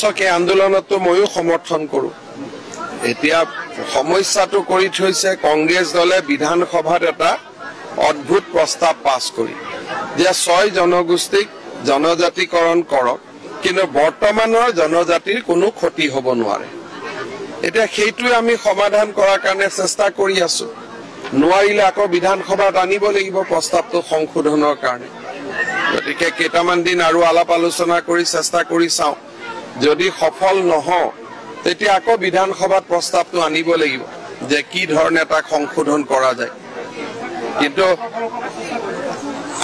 সকে আন্দোলনতো ময়ো সমৰ্থন কৰো এতিয়া সমস্যাটো কৰি থৈছে কংগ্ৰেছ দলে বিধানসভাত এটা অদ্ভুত প্ৰস্তাৱ পাছ কৰি যে 6 জনগোষ্ঠীক জনজাতিকৰণ কৰক কিন্তু বৰ্তমানৰ জনজাতিৰ কোনো ক্ষতি হ'ব নোৱাৰে এটা সেইটো আমি সমাধান কৰাৰ কাৰণে চেষ্টা কৰি আছো নোৱাৰিলে আকৌ বিধানসভাত আনিব লাগিব প্ৰস্তাৱটো সংশোধনৰ কাৰণে গতিকে কেইটামান দিন আৰু আলাপ আলোচনা কৰি চেষ্টা কৰি চাও যদি সফল নহও তেতিয়া আকৌ বিধানসভাত প্ৰস্তাৱটো আনিব লাগিব যে কি ধৰণে এটা সংশোধন কৰা যায় কিন্তু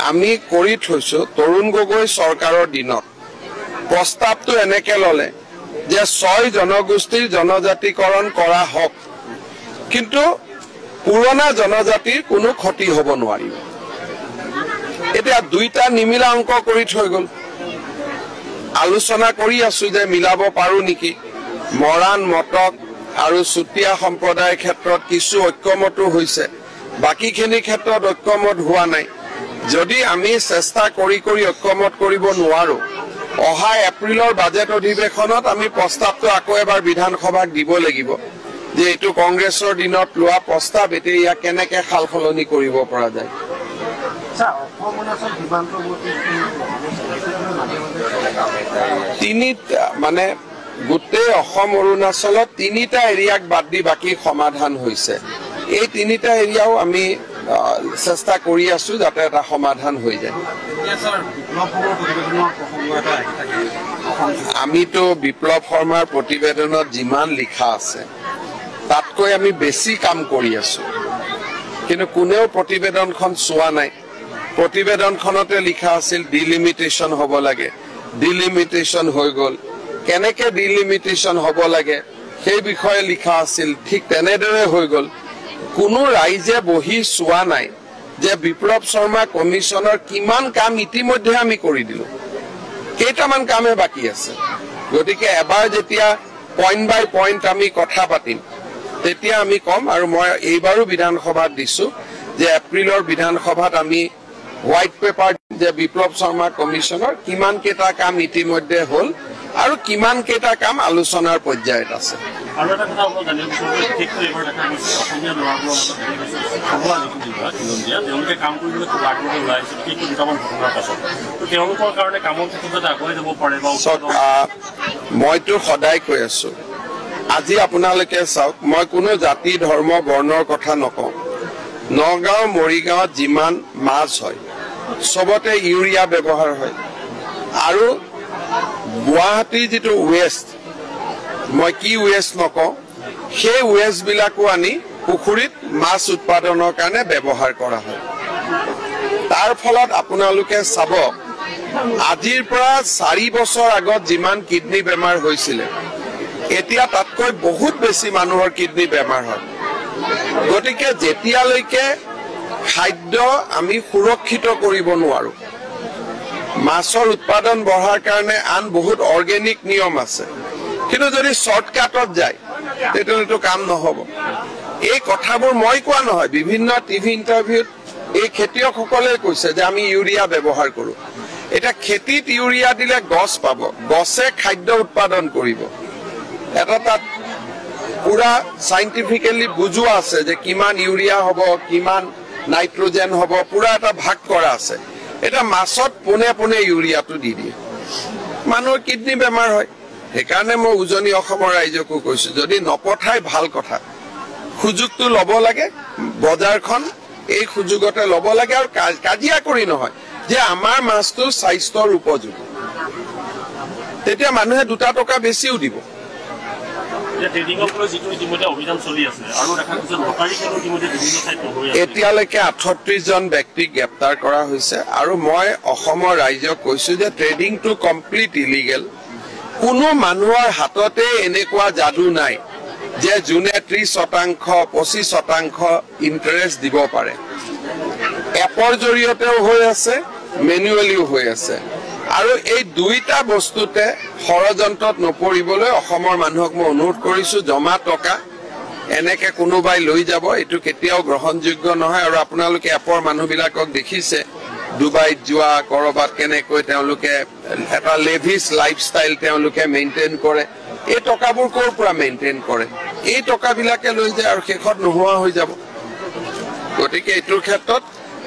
আমি কৰি থৈছো তৰুণ গগৈ চৰকাৰৰ দিনত প্ৰস্তাৱটো এনেকে ললে যে 6 জনগোষ্ঠীৰ জনজাতিকৰণ কৰা হওক কিন্তু পুৰণা জনজাতিৰ কোনো ক্ষতি হ'ব নোৱাৰিব এতিয়া দুইটা নিমিলা অংক কৰি থৈ গল আলোচনা কৰি আছো যে মিলাব পাৰো নেকি মৰাণ মটক আৰু চুতীয়া সম্প্ৰদায়ৰ ক্ষেত্ৰত কিছু ঐক্যমতো হৈছে বাকিখিনি ক্ষেত্ৰত ঐক্যমত হোৱা নাই যদি আমি চেষ্টা কৰি ঐক্যমত কৰিব নোৱাৰো অহা এপ্ৰিলৰ বাজেট অধিৱেশনত আমি প্ৰস্তাৱটো আকৌ এবাৰ বিধানসভাক দিব লাগিব যে এটো কংগ্ৰেছৰ দিনত লোৱা প্ৰস্তাৱ এতিয়া ইয়া কেনেকে খালখলনি কৰিব পৰা যায় মানে গোটেই অসম অৰুণাচলত 3টা এৰিয়াক বাদ দি বাকি সমাধান হৈছে এই 3টা এৰিয়াও আমি চেষ্টা কৰি আছো যাতে এটা সমাধান হৈ যায় আমিতো বিপ্লৱ শৰ্মাৰ প্ৰতিবেদনত যিমান লিখা আছে তাতকৈ আমি বেছি কাম কৰি আছো কিন্তু কোনেও প্ৰতিবেদনখন চোৱা নাই প্ৰতিবেদনখনতে লিখা আছিল ডিলিমিটেশন হ'ব লাগে ডিলিমিটেশন হৈ গল কেনেকে ডিলিমিটেশন হ'ব লাগে সেই বিষয়ে লিখা আছিল ঠিক তেনেদৰে হৈ গল কোনো ৰাইজে বহি চোৱা নাই যে বিপ্লৱ শৰ্মা কমিশনৰ কিমান কাম ইতিমধ্যে আমি কৰি দিলো কেইটামান কামে বাকি আছে গতিকে এবাৰ যেতিয়া পইণ্ট বাই পইণ্ট আমি কথা পাতিম তেতিয়া আমি কম আৰু মই এইবাৰো বিধানসভাত দিছো যে এপ্ৰিলৰ বিধানসভাত আমি হোৱাইট পেপাৰ যে বিপ্লৱ শৰ্মা কমিশনৰ কিমান কেইটা কাম ইতিমধ্যে হল আৰু কিমান কেইটা কাম আলোচনাৰ পৰ্যায়ত আছে আৰু এটা কথা মই জানিব বিচাৰিছো ঠিক এবাৰ দেখা গৈছে অসমীয়া ল'ৰাবোৰৰ সভা দিয়া তেওঁলোকে কাম কৰিবলৈ খুব আগ্ৰহ ওলাইছে ঠিক দুটামান ঘটনাৰ পাছত তো তেওঁলোকৰ কাৰণে কামৰ ক্ষেত্ৰত যাতে আগুৱাই যাব পাৰে বা মইতো সদায় কৈ আছো আজি আপোনালোকে চাওক মই কোনো জাতি ধৰ্ম বৰ্ণৰ কথা নকওঁ নগাঁও মৰিগাঁৱত যিমান মাছ হয় সবতে ইউৰিয়া ব্যৱহাৰ হয় আৰু গুৱাহাটীৰ যিটো ওয়েষ্ট মই কি ওয়েষ্ট নকওঁ সেই ওয়েষ্ট বিলাকো আনি পুখুৰীত মাছ উৎপাদনৰ কাৰণে ব্যৱহাৰ কৰা হয় তাৰ ফলত আপোনালোকে চাব আজিৰ পৰা 4 বছৰ আগত যিমান কিডনি বেমাৰ হৈছিল এতিয়া তাতকৈ বহুত বেছি মানুহৰ কিডনি বেমাৰ হয় গতিকে যেতিয়ালৈকে খাদ্য আমি সুৰক্ষিত কৰিব নোৱাৰো মাছৰ উৎপাদন বঢ়াৰ কাৰণে আন বহুত অৰ্গেনিক নিয়ম আছে কিন্তু যদি শৰ্টকাটত যায় তেতিয়াতো কাম নহব এই কথাবোৰ মই কোৱা নহয় বিভিন্ন টিভি ইন্টাৰভিউত এই খেতিয়কসকলে কৈছে যে আমি ইউৰিয়া ব্যৱহাৰ কৰো এটা খেতিত ইউৰিয়া দিলে গছ পাব গছে খাদ্য উৎপাদন কৰিব এটা তাত পুৰা সাইন্টিফিক্যালি বুজোৱা আছে যে কিমান ইউৰিয়া হ'ব কিমান নাইট্ৰোজেন হ'ব পুৰা এটা ভাগ কৰা আছে এটা মাছত পোনে পোনে ইউৰিয়াটো দি দিয়ে মানুহৰ কিডনি বেমাৰ হয় সেইকাৰণে মই উজনি অসমৰ ৰাইজকো কৈছো যদি নপঠাই ভাল কথা সুযোগটো ল'ব লাগে বজাৰখন এই সুযোগতে ল'ব লাগে আৰু কাজিয়া কৰি নহয় যে আমাৰ মাছটো স্বাস্থ্যৰ উপযোগী তেতিয়া মানুহে 2 টকা বেছিও দিব এতিয়ালৈকে 38 জন ব্যক্তিক গ্ৰেপ্তাৰ কৰা হৈছে আৰু মই অসমৰ ৰাইজক কৈছো যে ট্ৰেডিংটো কমপ্লিট ইলিগেল কোনো মানুহৰ হাততে এনেকুৱা যাদু নাই যে জুনে 30% 25% ইন্টাৰেষ্ট দিব পাৰে এপৰ জৰিয়তেও হৈ আছে মেনুৱেলিও হৈ আছে আৰু এই দুইটা বস্তুতে ষড়যন্ত্ৰত নপৰিবলৈ অসমৰ মানুহক মই অনুৰোধ কৰিছো জমা টকা এনেকে কোনোবাই লৈ যাব এটো কেতিয়াও গ্ৰহণযোগ্য নহয় আৰু আপোনালোকে এপৰ মানুহবিলাকক দেখিছে ডুবাইত যোৱা কৰবাত কেনেকৈ তেওঁলোকে এটা লেভিছ লাইফষ্টাইল তেওঁলোকে মেইনটেইন কৰে এই টকাবোৰ ক'ৰ পৰা মেইনটেইন কৰে এই টকাবিলাকে লৈ যায় আৰু শেষত নোহোৱা হৈ যাব গতিকে এইটোৰ ক্ষেত্ৰত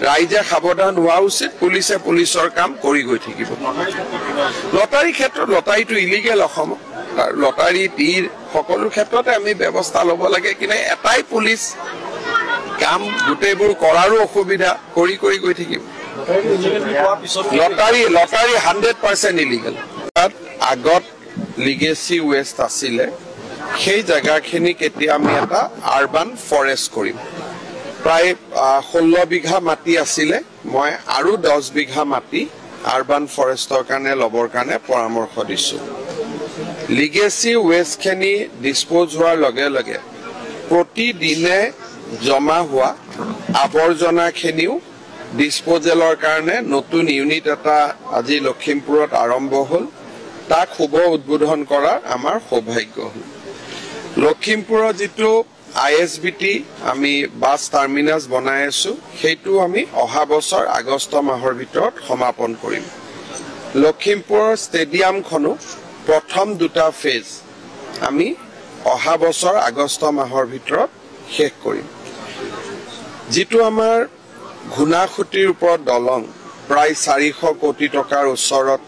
ৰাইজে সাৱধান হোৱা উচিত পুলিচে পুলিচৰ কাম কৰি গৈ থাকিব লটাৰী ক্ষেত্ৰত লটাৰীটো ইলিগেল অসমত লটাৰী তীৰ সকলো ক্ষেত্ৰতে আমি ব্যৱস্থা ল'ব লাগে কিন্তু এটাই পুলিচ কাম গোটেইবোৰ কৰাৰো অসুবিধা কৰি কৰি গৈ থাকিব লটাৰী 100% ইলিগেল আগত লিগেসি ওয়েস্ট আছিলে সেই জায়গাখিনিক এতিয়া আমি এটা আৰবান ফৰেষ্ট কৰিম প্ৰায় 16 বিঘা মাটি আছিলে মই আৰু 10 বিঘা মাটি আৰবান ফৰেষ্টৰ কাৰণে লবৰ কাৰণে পৰামৰ্শ দিছো লিগেসি ওয়েস্টখিনি ডিসপোজ হোৱাৰ লগে লগে প্ৰতিদিনে জমা হোৱা আৱৰ্জনাখিনিও ডিসপোজেলৰ কাৰণে নতুন ইউনিট এটা আজি লখিমপুৰত আৰম্ভ হ'ল তাক শুভ উদ্বোধন কৰাৰ আমাৰ সৌভাগ্য হ'ল লখিমপুৰৰ যিটো আইএসবিটি আমি বাস টাৰ্মিনাস বনাই আছো সেইটো আমি অহা বছৰ আগষ্ট মাহৰ ভিতৰত সমাপন কৰিম লখিমপুৰৰ ষ্টেডিয়ামখনো প্ৰথম দুটা ফেজ আমি অহা বছৰ আগষ্ট মাহৰ ভিতৰত শেষ কৰিম যিটো আমাৰ ঘুনাখুটিৰ ওপৰত দলং প্ৰায় 400 কোটি টকাৰ ওচৰত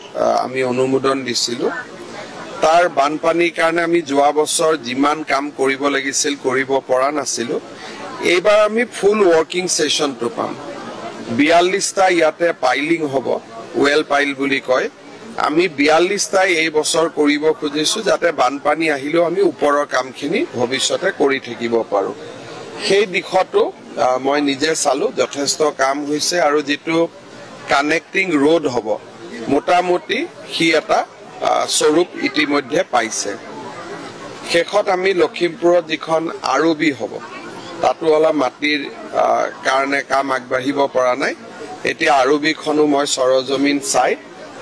আমি অনুমোদন দিছিলো তাৰ বানপানীৰ কাৰণে আমি যোৱা বছৰ যিমান কাম কৰিব লাগিছিল কৰিব পৰা নাছিলো এইবাৰ আমি ফুল ওয়াৰ্কিং সেশনটো পাম 42টা ইয়াতে পাইলিং হ'ব ওয়েল পাইল বুলি কয় আমি 42টা এই বছৰ কৰিব খুজিছো যাতে বানপানী আহিলেও আমি ওপৰৰ কামখিনি ভৱিষ্যতে কৰি থাকিব পাৰো সেই দিশটো মই নিজে চালো যথেষ্ট কাম হৈছে আৰু যেটো কানেক্টিং ৰোড হ'ব মোটামুটি হি এটা স্বৰূপ ইতিমধ্যে পাইছে শেষত আমি লখিমপুৰত যিখন আৰবি হ'ব তাতো অলপ মাটিৰ কাৰণে কাম আগবাঢ়িব পৰা নাই এতিয়া আৰবিখনো মই সৰজমিন চাই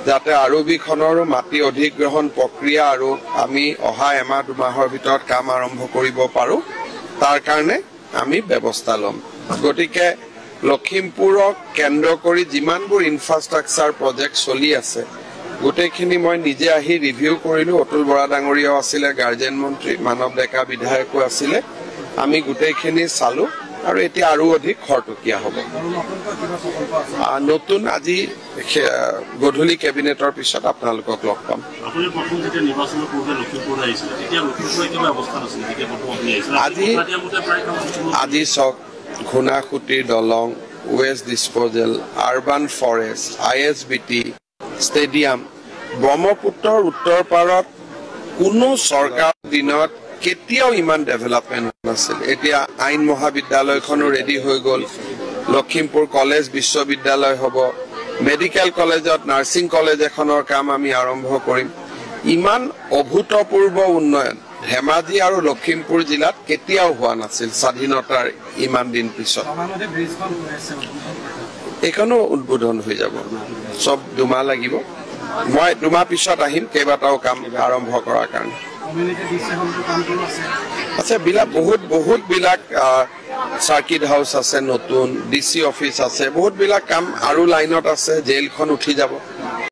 যাতে আৰবিখনৰ মাটি অধিগ্ৰহণ প্ৰক্ৰিয়া আৰু আমি অহা এমাহ দুমাহৰ ভিতৰত কাম আৰম্ভ কৰিব পাৰো তাৰ কাৰণে আমি ব্যৱস্থা লম গতিকে লখিমপুৰক কেন্দ্ৰ কৰি যিমানবোৰ ইনফ্ৰাষ্ট্ৰাকচাৰ প্ৰজেক্ট চলি আছে গোটেইখিনি মই নিজে আহি ৰিভিউ কৰিলো অতুল বৰা ডাঙৰীয়া আছিলে গাৰ্জেন মন্ত্ৰী মানৱ ডেকা বিধায়কো আছিলে আমি গোটেইখিনি চালো আৰু এতিয়া আৰু অধিক খৰটকীয়া হ'ব নতুন আজি গধূলি কেবিনেটৰ পিছত আপোনালোকক লগ পাম আপুনি প্ৰথম যেতিয়া নিৰ্বাচনৰ পূৰ্বে লখিমপুৰ আহিছিল তেতিয়া লখিমপুৰৰ কিবা অৱস্থা আছিল যেতিয়া প্ৰথম আপুনি আহিছিল আজি চক ঘুনাখুটিৰ দলং waste disposal urban forest ISBT stadium ব্ৰহ্মপুত্ৰৰ উত্তৰ পাৰত কোনো চৰকাৰ দিনত কেতিয়াও ইমান ডেভেলপমেন্ট নাছিল এতিয়া আইন মহাবিদ্যালয়খনো ৰেডি হৈ গ'ল লখিমপুৰ কলেজ বিশ্ববিদ্যালয় হ'ব মেডিকেল কলেজত নাৰ্সিং কলেজ এখনৰ কাম আমি আৰম্ভ কৰিম ইমান অভূতপূৰ্ব উন্নয়ন ধেমাজি আৰু লখিমপুৰ জিলাত কেতিয়াও হোৱা নাছিল স্বাধীনতাৰ ইমান দিন পিছত এখনো উদ্বোধন হৈ যাব সব দুমাহ লাগিব মই দুমাহ পিছত আহিম কেইবাটাও কাম আৰম্ভ কৰাৰ কাৰণে আচ্ছা বহুত বিলাক সাৰ্কিট হাউস আছে নতুন ডিসি অফিস আছে বহুত বিলাক কাম আৰু লাইনত আছে জেলখন উঠি যাব